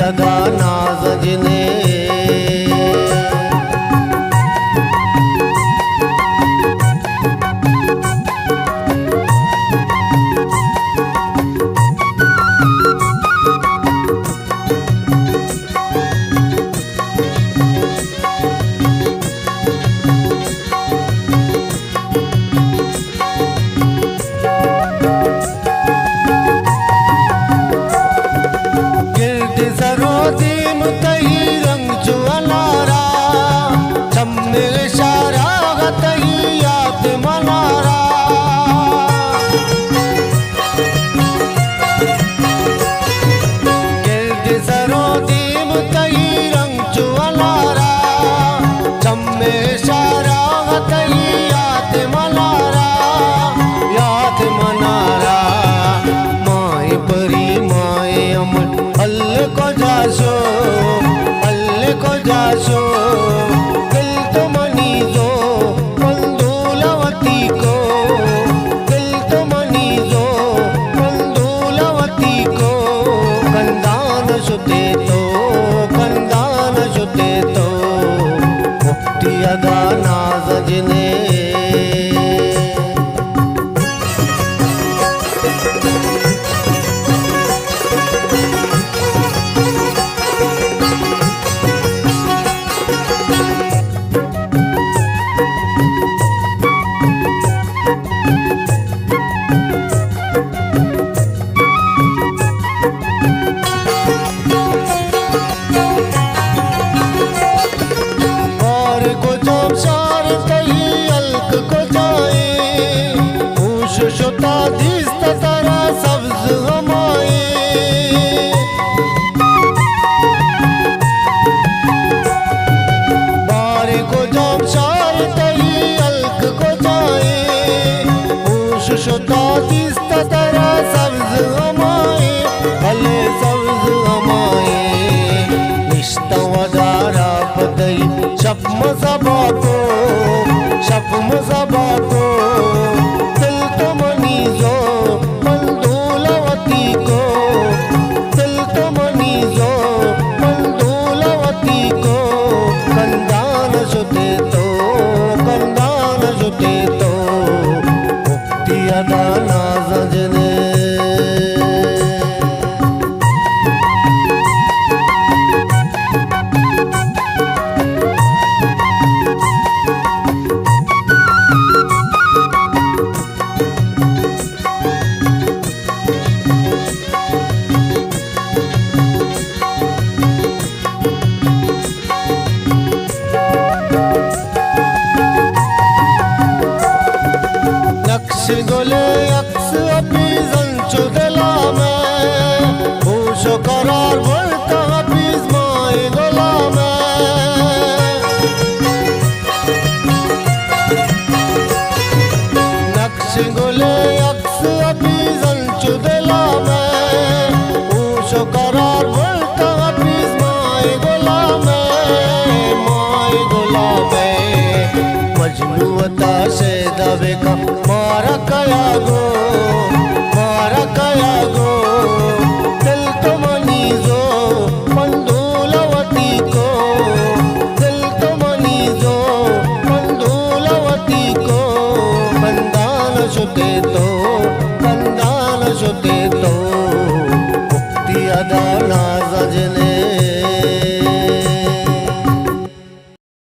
अदा नाज जिने जाशो दिल तो मनीजो कंदूलवती को दिल तो मनीजो कंदूलवती को कंदान शुते तो मुक्ति अदा नाज जिने दिल तो मनीजो कंदूलवती को दिल तो मनीजो कंदूलवती को कंदान शुते तो मुक्ति अदा नाज जिने गोले अक्स अपनी जंचु दिला में होशो करार वर्ता अपीज माए गोला में नक्श गोले अक्स अपनी जंचु दिला में होशो करार वर्ता अपीज माए गोला में मजनूता से दबे का मारा कया गो दिल तो मनीजो कंदूलवती को दिल तो मनीजो कंदूलवती को कंदान शुते तो मुक्ति अदा नाज जिने